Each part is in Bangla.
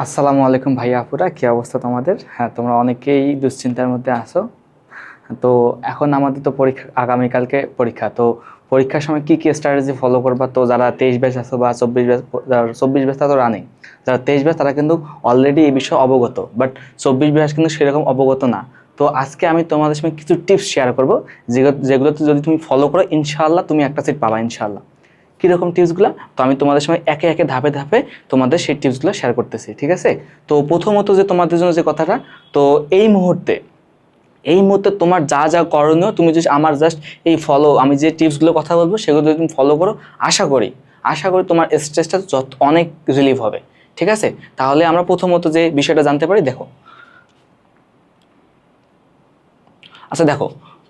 আসসালামু আলাইকুম ভাইয়া আপুরা, কি অবস্থা তোমাদের? হ্যাঁ, তোমরা অনেকেই দুশ্চিন্তার মধ্যে আছো। তো এখন আমাদের তো পরীক্ষা, আগামীকালকে পরীক্ষা। তো পরীক্ষার সময় কি কি স্ট্র্যাটেজি ফলো করবা? তো যারা 23 ব্যাচ আছো বা 24 ব্যাচ, যারা 24 ব্যাচ তো রানিং, যারা 23 ব্যাচ তারা কিন্তু অলরেডি এই বিষয়ে অবগত, বাট 24 ব্যাচ কিন্তু সেরকম অবগত না। তো আজকে আমি তোমাদের সঙ্গে কিছু টিপস শেয়ার করবো, যেগুলোতে যদি তুমি ফলো করো ইনশাআল্লাহ তুমি একটা সিট পাবা ইনশাআল্লাহ। কীরকম টিপসগুলো? তো আমি তোমাদের সময় একে একে ধাপে ধাপে তোমাদের সেই টিপসগুলো শেয়ার করতেছি, ঠিক আছে? তো প্রথমত যে তোমাদের জন্য যে কথাটা, তো এই মুহূর্তে তোমার যা যা করণীয়, তুমি যদি আমার জাস্ট এই ফলো, আমি যে টিপসগুলো কথা বলবো সেগুলো যদি তুমি ফলো করো, আশা করি তোমার স্ট্রেসটা অনেক রিলিভ হবে, ঠিক আছে? তাহলে আমরা প্রথমত যে বিষয়টা জানতে পারি, দেখো। আচ্ছা দেখো,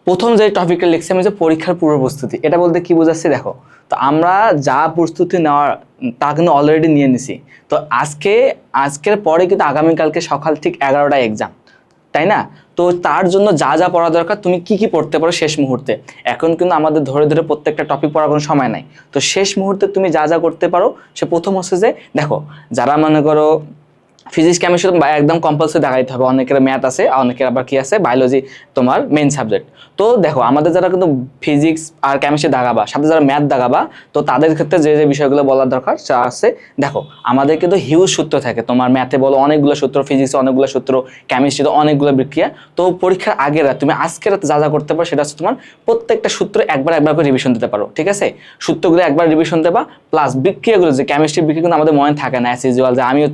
প্রথম যে টপিকটা লিখছি আমি, যে পরীক্ষার পূর্ব প্রস্তুতি, এটা বলতে কি বোঝাচ্ছি দেখো। তো আমরা যা প্রস্তুতি নেওয়ার তা কিন্তু অলরেডি নিয়ে নিছি। তো আজকের পরে কিন্তু আগামীকালকে সকাল ঠিক 11টায় এক্সাম, তাই না? তো তার জন্য যা যা পড়া দরকার, তুমি কি কি পড়তে পারো শেষ মুহূর্তে। এখন কিন্তু আমাদের ধরে ধরে প্রত্যেকটা টপিক পড়ার কোনো সময় নাই। তো শেষ মুহূর্তে তুমি যা যা করতে পারো, সে প্রথম হচ্ছে যে দেখো, যারা মনে করো ফিজিক্স কেমিস্ট্রি একদম কম্পালসারি দেখাইতে হবে, অনেকের ম্যাথ আছে, অনেকের আবার কি আছে বায়োলজি, তোমার মেইন সাবজেক্ট। তো দেখো, আমাদের যারা কিন্তু ফিজিক্স আর কেমিস্ট্রি দাগাবা, সাথে যারা ম্যাথ দাগাবা, তো তাদের ক্ষেত্রে যে যে বিষয়গুলো বলার দরকার তা আছে। দেখো, আমাদের কিন্তু হিউজ সূত্র থাকে, তোমার ম্যাথে বলো অনেকগুলো সূত্র, ফিজিক্সে অনেকগুলো সূত্র, কেমিস্ট্রিতে অনেকগুলো বিক্রিয়া। তো পরীক্ষার আগের রাত তুমি আজকের রাতে যা যা করতে পারো সেটা হচ্ছে তোমার প্রত্যেকটা সূত্র একবার একবার করে রিভিশন দিতে পারো, ঠিক আছে? সূত্রগুলো একবার রিভিশন দেবা, প্লাস বিক্রিয়াগুলো, যে কেমিস্ট্রি বিক্রিয়া কিন্তু আমাদের মনে থাকে না অ্যাজ ইউজুয়াল, যে আমিও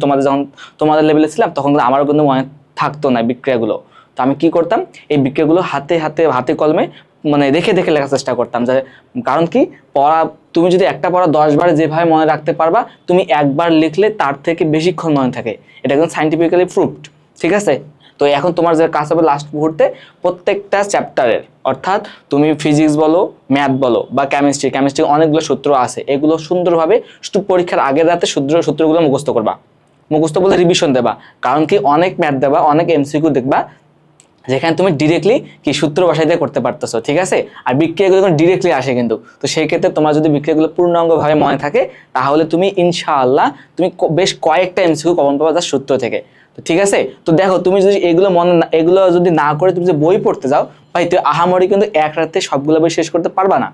তোমাদের লেভেলে ছিলাম তখন কিন্তু আমারও কিন্তু মনে থাকতো না বিক্রিয়াগুলো। তো আমি কি করতাম, এই বিক্রিয়াগুলো হাতে হাতে হাতে কলমে মানে দেখে দেখে লেখার চেষ্টা করতাম। যে কারণ কি, পড়া, তুমি যদি একটা পড়া 10 বার যেভাবে মনে রাখতে পারবা, তুমি একবার লিখলে তার থেকে বেশিক্ষণ মনে থাকে, এটা কিন্তু সাইন্টিফিক্যালি প্রুভড, ঠিক আছে? তো এখন তোমার যে কাজ হবে লাস্ট মুহূর্তে, প্রত্যেকটা চ্যাপ্টারের, অর্থাৎ তুমি ফিজিক্স বলো, ম্যাথ বলো বা কেমিস্ট্রি অনেকগুলো সূত্র আছে, এগুলো সুন্দরভাবে শুধু পরীক্ষার আগের রাতে সূত্রগুলো মুখস্থ করবা। মুখস্থ বলে রিভিশন দেবা। কারণ কি, অনেক ম্যাথ দেবা, অনেক এমসিকিউ দেখবা যেখানে তুমি ডিরেক্টলি কি সূত্র বসাইতে করতে পারতেছো, ঠিক আছে? আর বিক্রিয়াগুলো ডিরেক্টলি আসে কিন্তু। তো সেই ক্ষেত্রে তোমার যদি বিক্রিয়াগুলো পূর্ণাঙ্গভাবে মনে থাকে, তাহলে তুমি ইনশাআল্লাহ তুমি বেশ কয়েকটা এমসিকিউ কমন পাবা তার সূত্র থেকে। তো ঠিক আছে, তো দেখো, তুমি যদি এগুলো যদি না করে তুমি যে বই পড়তে যাও, ভাই তুই আহামরি কিন্তু এক রাতে সবগুলো বই শেষ করতে পারবা না,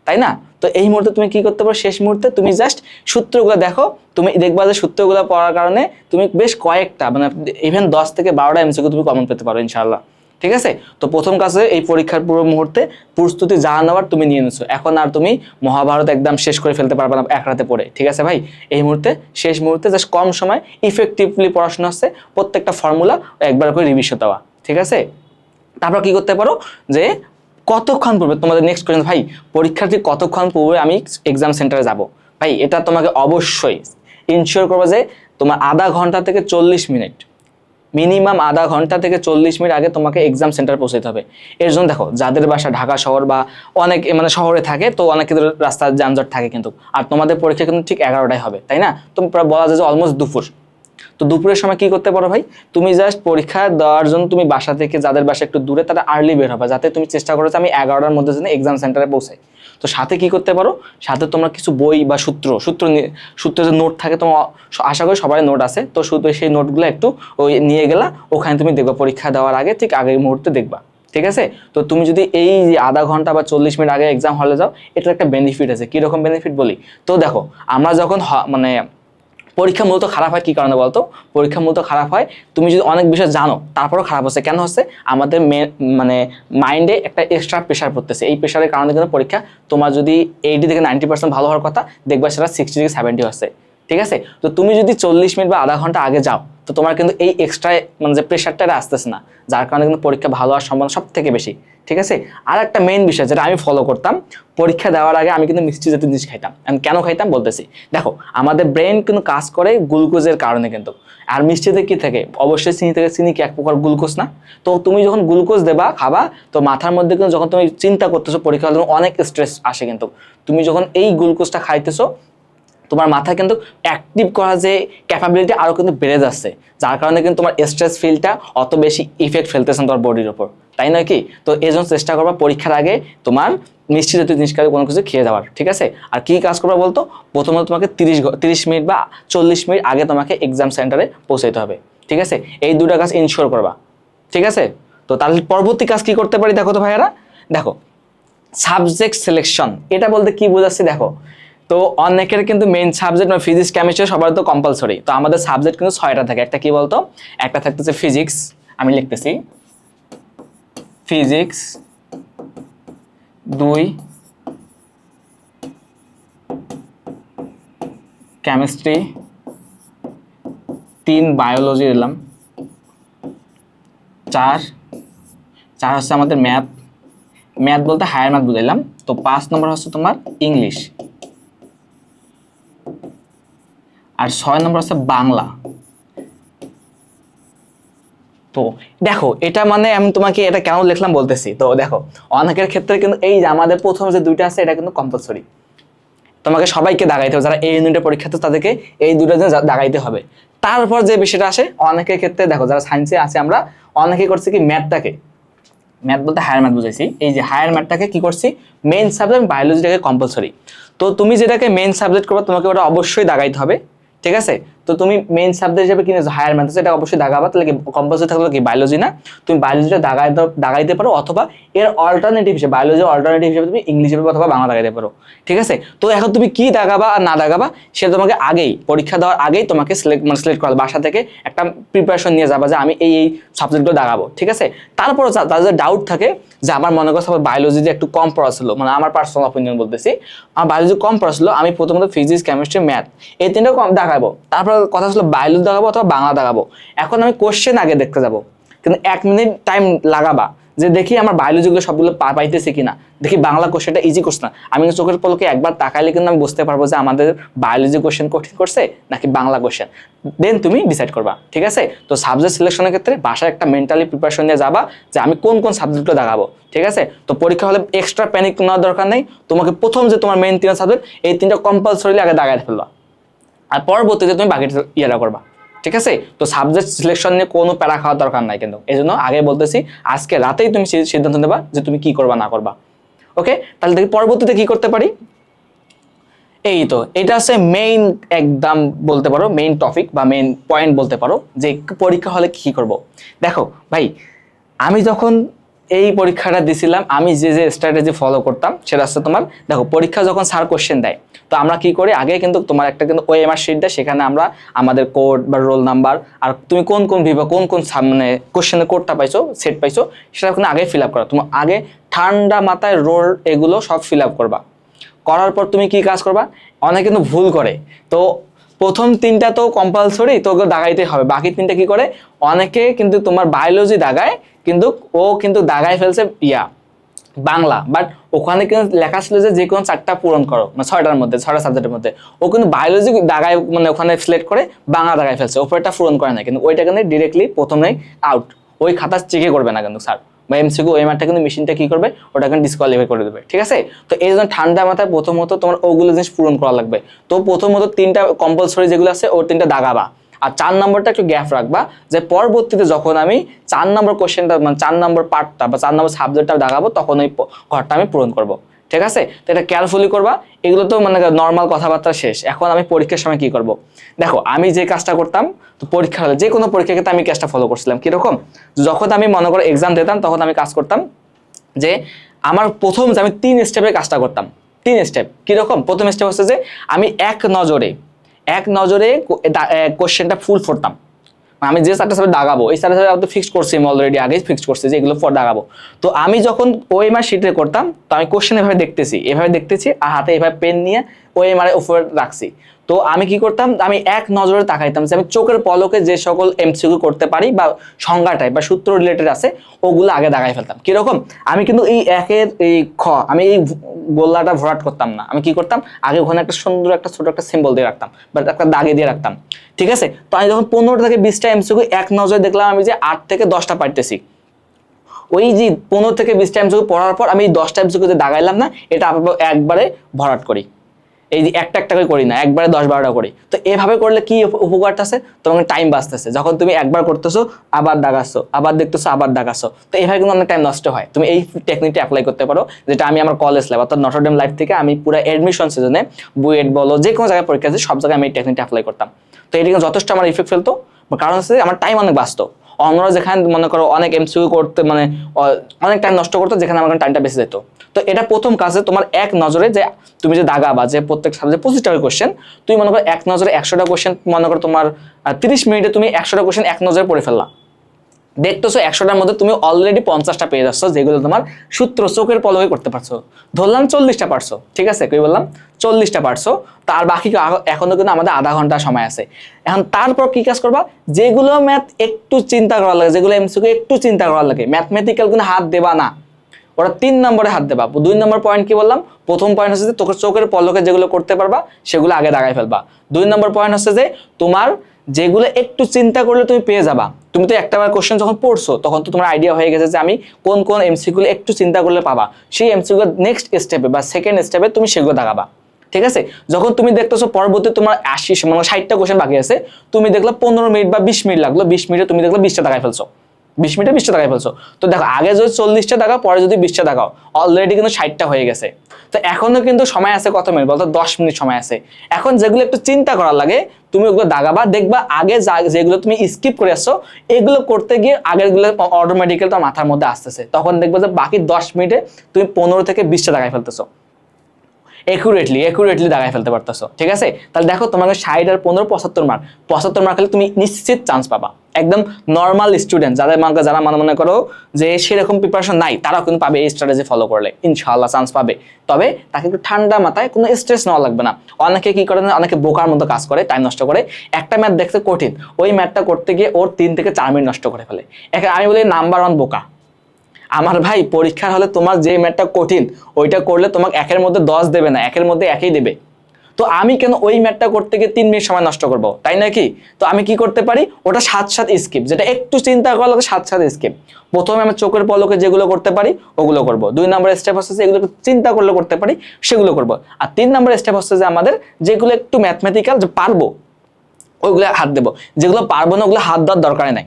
তাই না? তো এই মুহূর্তে তুমি কি করতে পারো, শেষ মুহূর্তে তুমি জাস্ট সূত্রগুলো দেখো। তুমি দেখবা যে সূত্রগুলো পড়ার কারণে তুমি বেশ কয়েকটা, মানে ইভেন 10 থেকে 12টা এমসিকিউ তুমি কমন পেতে পারো ইনশাআল্লাহ, ঠিক আছে? তো প্রথম কাজে এই পরীক্ষার পূর্ব মুহূর্তে প্রস্তুতি যা নেওয়ার তুমি নিয়ে নিছো। এখন আর তুমি মহাভারত একদম শেষ করে ফেলতে পারবে না এক রাতে পড়ে, ঠিক আছে ভাই? এই মুহূর্তে, শেষ মুহূর্তে জাস্ট কম সময় ইফেক্টিভলি পড়াশোনা হচ্ছে, প্রত্যেকটা ফর্মুলা একবার করে রিভিশন দেওয়া, ঠিক আছে? তারপর কি করতে পারো, যে কতক্ষণ পূর্বে তোমাদের নেক্সট কোয়েশ্চেন, ভাই পরীক্ষার্থী কতক্ষণ পূর্বে আমি এক্সাম সেন্টারে যাব? ভাই এটা তোমাকে অবশ্যই ইনশিওর করবে যে তোমার আধা ঘন্টা থেকে 40 মিনিট, মিনিমাম আধা ঘন্টা থেকে 40 মিনিট আগে তোমাকে এক্সাম সেন্টার পৌঁছাতে হবে। এর জন্য দেখো, যাদের বাসা ঢাকা শহর বা অনেক মানে শহরে থাকে, তো অনেকের রাস্তার যানজট থাকে কিন্তু, আর তোমাদের পরীক্ষা কিন্তু ঠিক 11টায় হবে, তাই না? তো বলা যায় যে অলমোস্ট দুপুর। তো দুপুরের সময় কি করতে পারো ভাই, তুমি জাস্ট পরীক্ষা দেওয়ার জন্য তুমি বাসা থেকে, যাদের বাসা একটু দূরে তারা আর্লি বের হবে, যাতে তুমি চেষ্টা করো যে আমি 11টার মধ্যে যেন এক্সাম সেন্টারে পৌঁছাই। তো সাথে কি করতে পারো, সাথে তোমরা কিছু বই বা সূত্র যে নোট থাকে, তোমার আশা করি সবাই নোট আছে, তো শুধু সেই নোটগুলো একটু ওই নিয়ে গেলা, ওখানে তুমি দেখবা পরীক্ষা দেওয়ার আগে ঠিক আগের মুহূর্তে দেখবা, ঠিক আছে? তো তুমি যদি এই আধা ঘন্টা বা 40 মিনিট আগে এক্সাম হলে যাও, এটার একটা বেনিফিট আছে। কিরকম বেনিফিট বলি, তো দেখো, আমরা যখন মানে পরীক্ষা মূলত খারাপ হয় কি কারণে বলতো? পরীক্ষা মূলত খারাপ হয়, তুমি যদি অনেক বিষয় জানো তারপরও খারাপ হচ্ছে, কেন হচ্ছে? আমাদের মানে মাইন্ডে একটা এক্সট্রা প্রেশার পড়তেছে, এই প্রেশারের কারণে কিন্তু পরীক্ষা, তোমার যদি 80 থেকে 90% ভালো হওয়ার কথা, দেখবা সেটা 60 থেকে 70 হচ্ছে, ঠিক আছে? তো তুমি যদি 40 মিনিট বা আধা ঘন্টা আগে যাও, তো তোমার কিন্তু এই এক্সট্রা মানে যে প্রেশারটা আসতেছে না, যার কারণে কিন্তু পরীক্ষা ভালো হওয়ার সম্ভাবনা সব থেকে বেশি, ঠিক আছে? আর একটা মেইন বিষয় যেটা আমি ফলো করতাম, পরীক্ষা দেওয়ার আগে আমি কিন্তু মিষ্টি জাতীয় জিনিস খাইতাম। কেন খাইতাম বলতেছি, দেখো, আমাদের ব্রেন কিন্তু কাজ করে গ্লুকোজের কারণে কিন্তু, আর মিষ্টিতে কি থাকে, অবশ্যই চিনি থেকে, চিনি কি এক প্রকার গ্লুকোজ না? তো তুমি যখন গ্লুকোজ দেবা খাবা, তো মাথার মধ্যে কিন্তু যখন তুমি চিন্তা করতেছো পরীক্ষা হলে অনেক স্ট্রেস আসে, কিন্তু তুমি যখন এই গ্লুকোজটা খাইতেছো, তোমার মাথা কিন্তু অ্যাক্টিভ করা যে ক্যাপাবিলিটি আরও কিন্তু বেড়ে যাচ্ছে, যার কারণে কিন্তু তোমার স্ট্রেস ফিলটা অত বেশি ইফেক্ট ফেলতেছে তোমার বডির উপর, তাই নয় কি? তো এই জন্য চেষ্টা করবা পরীক্ষার আগে তোমার মিষ্টি জাতীয় জিনিস কোনো কিছু খেয়ে যাওয়ার, ঠিক আছে? আর কি কাজ করবা বলতো, প্রথমত তোমাকে 30 মিনিট বা 40 মিনিট আগে তোমাকে এক্সাম সেন্টারে পৌঁছাইতে হবে, ঠিক আছে? এই দুটো কাজ ইনশিওর করবা, ঠিক আছে? তো তাহলে পরবর্তী কাজ কি করতে পারি দেখো তো ভাইয়ারা, দেখো সাবজেক্ট সিলেকশন, এটা বলতে কি বোঝাচ্ছি দেখো। তো অনেকের কিন্তু মেইন সাবজেক্ট মানে ফিজিক্স কেমিস্ট্রি সবার তো কম্পালসরি, তো আমাদের সাবজেক্ট কিন্তু 6টা থাকে। একটা কি বলতো, একটা থাকতেছে ফিজিক্স, আমি লিখতেছি ফিজিক্স 2, কেমিস্ট্রি 3, বায়োলজি দিলাম 4 হচ্ছে আমাদের ম্যাথ, ম্যাথ বলতে হায়ার ম্যাথ বুঝাইলাম। তো 5 নম্বর হচ্ছে তোমার ইংলিশ, আর 6 নম্বর হচ্ছে বাংলা। তো দেখো এটা মানে আমি তোমাকে এটা কেন লিখলাম বলতেছি। তো দেখো অনেকের ক্ষেত্রে কিন্তু এই যে আমাদের প্রথম যে দুইটা আছে এটা কিন্তু কম্পালসরি, তোমাকে সবাইকে দাগাইতে হবে, যারা এই ইউনিটের পরীক্ষাতে তাদেরকে এই দুটো দিন দাগাইতে হবে। তারপর যে বিষয়টা আসে অনেকের ক্ষেত্রে দেখো যারা সায়েন্সে আছে আমরা অনেকে করছি কি ম্যাথটাকে, ম্যাথ বলতে হায়ার ম্যাথ বুঝাইছি, এই যে হায়ার ম্যাথটাকে কি করছি মেইন সাবজেক্ট, বায়োলজিটাকে কম্পালসরি। তো তুমি যেটাকে মেইন সাবজেক্ট করবে তোমাকে ওটা অবশ্যই দাগাইতে হবে, ঠিক আছে? তো তুমি মেইন সাবজেক্ট হিসেবে কিনেছো হায়ার ম্যাথ, এটা অবশ্যই দাগাবা, তাহলে কি কম্পালসরি থাকলো কি বায়োলজি না, তুমি বায়োলজিটা দাগাইতে পারো, অথবা এর অল্টারনেটিভ হিসেবে বায়োলজি অল্টারনেটিভ হিসেবে তুমি ইংলিশ অথবা বাংলা দাগাইতে পারো, ঠিক আছে? তো এখন তুমি কি দাগাবা আর না দাগাবা সেটা তোমাকে আগেই পরীক্ষা দেওয়ার আগেই তোমাকে সিলেক্ট করা, বাসা থেকে একটা প্রিপারেশন নিয়ে যাবা যে আমি এই সাবজেক্টগুলো দাগাবো, ঠিক আছে? তারপর তাদের ডাউট থাকে যে আমার মনে করছে বায়োলজি যে একটু কম পড়া ছিল, মানে আমার পার্সোনাল অপিনিয়ন বলতেছি, আমার বায়োলজি কম পড়া ছিল, আমি প্রথমত ফিজিক্স কেমিস্ট্রি ম্যাথ এই তিনটা কম দাগাবো, তারপর কথা ছিল বায়োলজি দাগাবো অথবা বাংলা দাগাবো। এখন আমি কোশ্চেন আগে দেখতে যাবো, কিন্তু 1 মিনিট টাইম লাগাবা যে দেখি আমার বায়োলজিগুলো সবগুলো পাইতেছি কিনা, দেখি বাংলা কোশ্চেনটা ইজি করছে না, আমি চোখের পলকে একবার তাকাইলে কিন্তু আমি বুঝতে পারবো যে আমাদের বায়োলজি কোশ্চেন কঠিন করছে নাকি বাংলা কোশ্চেন, দেন তুমি ডিসাইড করবা, ঠিক আছে? তো সাবজেক্ট সিলেকশনের ক্ষেত্রে বাসায় একটা মেন্টালি প্রিপারেশন নিয়ে যাবা যে আমি কোন কোন সাবজেক্টগুলো দাগাবো, ঠিক আছে? তো পরীক্ষা হলে এক্সট্রা প্যানিক নেওয়ার দরকার নেই, তোমাকে প্রথম যে তোমার মেইন 3টা সাবজেক্ট এই 3টা কম্পালসরিলি আগে দাগাই ফেলবা, আর পরবর্তীতে তুমি বাকিটা ইয়েটা করবা, ঠিক আছে? তো সাবজেক্ট সিলেকশন নিয়ে কোনো প্যারা খাওয়ার দরকার নাই, কিন্তু এই জন্য আগে বলতেছি আজকে রাতেই তুমি সিদ্ধান্ত নেবা যে তুমি কি করবা না করবা। ওকে, তাহলে দেখি পরবর্তীতে কি করতে পারি। এই তো এটা হচ্ছে মেইন একদম বলতে পারো মেইন টপিক বা মেইন পয়েন্ট বলতে পারো যে পরীক্ষা হলে কি করব। দেখো ভাই, আমি যখন এই পরীক্ষাটা দিছিলাম আমি যে স্ট্র্যাটেজি ফলো করতাম সেটা হচ্ছে তোমার, দেখো পরীক্ষা যখন স্যার কোশ্চেন দেয় তো আমরা কি করি আগে কিন্তু তোমার একটা কিন্তু ওএমআর শিট দেয়, সেখানে আমরা আমাদের কোড বা রোল নাম্বার আর তুমি কোন কোন বিভাগ কোন কোন মানে কোশ্চেনের কোডটা পাইছো সেট পাইছো সেটা ওখানে আগে ফিল আপ করা, তোমার আগে ঠান্ডা মাথায় রোল এগুলো সব ফিল আপ করবা, করার পর তুমি কি কাজ করবা, অনেকে কিন্তু ভুল করে, তো প্রথম 3টা তো কম্পালসরি তো ওগুলো দাগাইতে হবে, বাকি 3টা কি করে অনেকে কিন্তু তোমার বায়োলজি দাগায় কিন্তু ও কিন্তু দাগায় ফেলছে বাংলা, বাট ওখানে কিন্তু লেখা ছিল যে কোনো 4টা পূরণ করো, মানে 6টার মধ্যে 6টা সাবজেক্টের মধ্যে, ও কিন্তু বায়োলজি দাগায় মানে ওখানে সিলেক্ট করে বাংলা দাগায় ফেলছে, ওপরটা পূরণ করে না, কিন্তু ওইটা কিন্তু ডিরেক্টলি প্রথমেই আউট, ওই খাতা চেকে করবে না কিন্তু স্যার বা এমসিকিউ ওএমআরটা কিন্তু মেশিনটা কি করবে ওটা কিন্তু ডিসকোয়ালিফাই করে দেবে, ঠিক আছে? তো এই জন্য ঠান্ডা মাথায় প্রথমত তোমার ওগুলো জিনিস পূরণ করা লাগবে। তো প্রথমত 3টা কম্পালসরি যেগুলো আছে ওর 3টা দাগাবা, আর 4 নম্বরটা একটু গ্যাপ রাখবা যে পরবর্তীতে যখন আমি 4 নম্বর কোশ্চেনটা মানে 4 নম্বর পার্টটা বা 4 নম্বর সাবজেক্টটা দাগাবো তখন ওই ঘরটা আমি পূরণ করব, ঠিক আছে? তো এটা কেয়ারফুলি করবা, এগুলো তো মানে নর্মাল কথাবার্তা শেষ, এখন আমি পরীক্ষার সময় কি করব। দেখো আমি যে কাজটা করতাম, তো পরীক্ষা হলে যে কোনো পরীক্ষার ক্ষেত্রে আমি কাজটা ফলো করছিলাম কিরকম, যখন আমি মনে করো এক্সাম দিতাম তখন আমি কাজ করতাম যে আমার প্রথম যে আমি 3 স্টেপে কাজটা করতাম, 3 স্টেপ কিরকম। প্রথম স্টেপ হচ্ছে যে আমি এক নজরে কোশ্চেনটা ফুল পড়তাম, আমি যে 4টা সাবজেক্ট দাগাবো এই 4টা সাবজেক্ট ফিক্সড করছি, আমি অলরেডি আগেই ফিক্সড করছি যে এগুলো পর দাগাবো। তো আমি যখন ওএমআর শিটে করতাম তো আমি কোশ্চেন এভাবে দেখতেছি আর হাতে এভাবে পেন নিয়ে ওএমআর উপরে রাখছি। তো আমি কি করতাম, আমি এক নজরে তাকাইতাম যে আমি চোখের পলকে যে সকল এমসিকিউ করতে পারি বা সংজ্ঞা টাইপ বা সূত্র রিলেটেড আছে ওগুলো আগে দাগাই ফেলতাম। কিরকম, আমি কিন্তু এই একের এই আমি এই গোল্লাটা ভরাট করতাম না, আমি কি করতাম আগে ওখানে একটা সুন্দর একটা ছোট একটা সিম্বল দিয়ে রাখতাম বা একটা দাগে দিয়ে রাখতাম, ঠিক আছে? তো আমি যখন 15 থেকে 20টা এমসিকিউ এক নজরে দেখলাম আমি যে 8 থেকে 10টা পারতেছি, ওই যে 15 থেকে 20টা এমসিকিউ পড়ার পর আমি 10টা এমসিকিউ যে দাগাইলাম না এটা একবারে ভরাট করি, এই যে একটা একটা করে করি না, একবারে 10-12টা করি। তো এভাবে করলে কি উপকারটা আছে, তোমার টাইম বাঁচতেছে। যখন তুমি একবার করতেছো আবার দাগাচ্ছ, আবার দেখতেছো আবার দাগাচ্ছ, তো এভাবে কিন্তু অনেক টাইম নষ্ট হয়। তুমি এই টেকনিকটা অ্যাপ্লাই করতে পারো, যেটা আমি আমার কলেজ লাইফ অর্থাৎ নটরডেম লাইফ থেকে আমি পুরো অ্যাডমিশন সিজনে বুয়েট বলো যে কোনো জায়গায় পরীক্ষা আছে সব জায়গায় আমি এই টেকনিকটা অ্যাপ্লাই করতাম। তো এটি কিন্তু যথেষ্ট আমার ইফেক্ট ফেলতো, কারণ হচ্ছে আমার টাইম অনেক বাঁচতো। অন্যরা যেখানে মনে করো অনেক এমসিকিউ করতে মানে অনেক টাইম নষ্ট করতো, যেখানে আমার টাইমটা বেঁচে যেত। তো এটা প্রথম কাজে তোমার এক নজরে যে তুমি যে দাগাবা যে প্রত্যেক সাবজেক্ট 25টা কোশ্চেন, তুমি মনে করো এক নজরে 100টা কোশ্চেন, মনে করো তোমার 30 মিনিটে তুমি 100টা কোশ্চেন এক নজরে পড়ে ফেললা। দেখতেছো 100টার মধ্যে তুমি অলরেডি 50টা পেয়ে যাচ্ছ, যেগুলো তোমার সূত্র চোখের পলকে করতে পারছো। ধরলাম 40টা পারছো, ঠিক আছে, কই বললাম 40টা পারছো, তার বাকি এখনো কিন্তু আমাদের আধা ঘন্টা সময় আছে। এখন তারপর কি কাজ করবা, যেগুলো ম্যাথ একটু চিন্তা করা লাগে, যেগুলো এমসিকিউ একটু চিন্তা করা লাগে, ম্যাথমেটিক্যাল কিন্তু হাত দেবা না, ওরা 3 নম্বরে হাত দেবা। 2 নম্বর পয়েন্ট কি বললাম, প্রথম পয়েন্ট হচ্ছে যে তোকে চোখের পলকে যেগুলো করতে পারবা সেগুলো আগে দাগায় ফেলবা। 2 নম্বর পয়েন্ট হচ্ছে যে তোমার যেগুলো একটু চিন্তা করলে তুমি পেয়ে যাবা। তুমি তো একটাবার কোশ্চেন যখন পড়ছো তখন তো তোমার আইডিয়া হয়ে গেছে যে আমি কোন কোন এমসিকিউ একটু চিন্তা করলে পাবা, সেই এমসিকিউ নেক্সট স্টেপে বা সেকেন্ড স্টেপে তুমি সেগুলো দাগাবা। ঠিক আছে, যখন তুমি দেখতেছো পরবর্তী তোমার 80 মানে 60টা কোশ্চেন বাকি আছে, তুমি দেখলা 15 মিনিট বা 20 মিনিট লাগলো, 20 মিনিটে তুমি দেখলা 20টা দাগায় ফেলছো, 20 মিনিটে 20টা দাগায় ফেলছো। তো দেখো আগে যদি 40টা দাগাও, পরে যদি 20টা দাগাও, অলরেডি কিন্তু 60টা হয়ে গেছে। তো এখনো কিন্তু সময় আছে কত মিনিট বলতো, 10 মিনিট সময় আছে। এখন যেগুলো একটু চিন্তা করার লাগে তুমি ওগুলো দাগাবা, দেখবা আগে যেগুলো তুমি স্কিপ করে আসছো এগুলো করতে গিয়ে আগের গুলো অটোমেটিক্যালি তোমার মাথার মধ্যে আসতেছে, তখন দেখবে যে বাকি 10 মিনিটে তুমি 15 থেকে 20টা দাগায় ফেলতেছো, একুরেটলি দাগায় ফেলতে পারতেছো। ঠিক আছে, তাহলে দেখো তোমাকে 60 আর 15 75 মার্ক, 75 মার্ক হলে তুমি নিশ্চিত চান্স পাবা। একদম নর্মাল স্টুডেন্ট যারা মনে করো যে সেরকম প্রিপারেশন নাই, তারাও কিন্তু পাবে এই স্ট্র্যাটেজি ফলো করলে, ইনশাআল্লাহ চান্স পাবে। তবে তাকে একটু ঠান্ডা মাথায়, কোনো স্ট্রেস নেওয়া লাগবে না। অনেকে কি করে, অনেকে বোকার মতো কাজ করে, টাইম নষ্ট করে। একটা ম্যাথ দেখতে কঠিন, ওই ম্যাথটা করতে গিয়ে ওর 3 থেকে 4 মিনিট নষ্ট করে ফেলে। আমি বলি নাম্বার 1 বোকা। আমার ভাই পরীক্ষার হলে তোমার যে ম্যাথটা কঠিন ওইটা করলে তোমাকে 1-এর মধ্যে 10 দেবে না, 1-এর মধ্যে 1-ই দেবে। তো আমি কেন ওই ম্যাথটা করতে গিয়ে 3 মিনিট সময় নষ্ট করব, তাই নাকি? তো আমি কি করতে পারি, ওটা সাথে স্কিপ, যেটা একটু চিন্তা করা লাগে সাথে স্কিপ। প্রথমে আমি চোখের পলকে যেগুলো করতে পারি ওগুলো করব। 2 নম্বর স্টেপ হচ্ছে যে এগুলো চিন্তা করলে করতে পারি সেগুলো করব। আর 3 নম্বর স্টেপ হচ্ছে যে আমাদের যেগুলো একটু ম্যাথমেটিক্যাল যে পারবো ওইগুলো হাত দেবো, যেগুলো পারবো না ওগুলো হাত দেওয়ার দরকার নাই।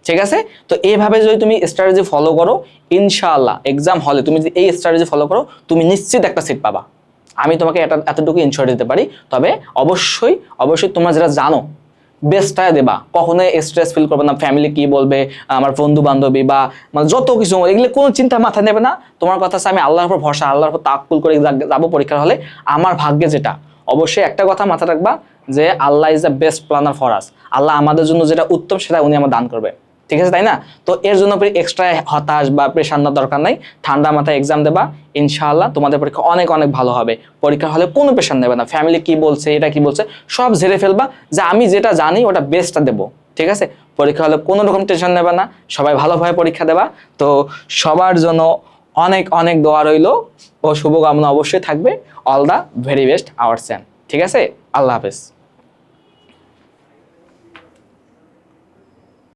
ঠিক আছে, তো এইভাবে যদি তুমি স্ট্র্যাটেজি ফলো করো, ইনশাআল্লাহ এক্সাম হলে তুমি যদি এই স্ট্র্যাটেজি ফলো করো তুমি নিশ্চিত একটা সিট পাবা। আমি তোমাকে এতটুকু ইনশিওর দিতে পারি। তবে অবশ্যই তোমরা যেটা জানো বেস্টটা দেবা, কখনোই স্ট্রেস ফিল করবে না, ফ্যামিলি কি বলবে, আমার বন্ধু বান্ধবী বা মানে যত কিছু, এগুলো কোনো চিন্তা মাথায় নেবে না। তোমার কথা আছে আমি আল্লাহর উপর ভরসা, আল্লাহর উপর তাওয়াক্কুল করে যাবো পরীক্ষার হলে, আমার ভাগ্যে যেটা। অবশ্যই একটা কথা মাথায় রাখবা যে Allah is the best planner for us, Allah আমাদের জন্য যেটা উত্তম সেটা উনি আমার দান করবে। ঠিক আছে, তাই না? তো এর জন্য এক্সট্রা হতাশ বা প্রেশার নেওয়ার দরকার নাই, ঠান্ডা মাথায় এক্সাম দেবা, ইনশাআল্লাহ তোমাদের পরীক্ষা অনেক অনেক ভালো হবে। পরীক্ষা হলে কোনো প্রেশার নেবে না, ফ্যামিলি কি বলছে এটা কি বলছে সব ঝেড়ে ফেলবা, যে আমি যেটা জানি ওটা বেস্টটা দেবো। ঠিক আছে, পরীক্ষা হলে কোনো রকম টেনশন নেবে না, সবাই ভালোভাবে পরীক্ষা দেবা। তো সবার জন্য অনেক অনেক দোয়া রইল ও শুভকামনা অবশ্যই থাকবে। All the very best our son. ঠিক আছে, আল্লাহ হাফেজ।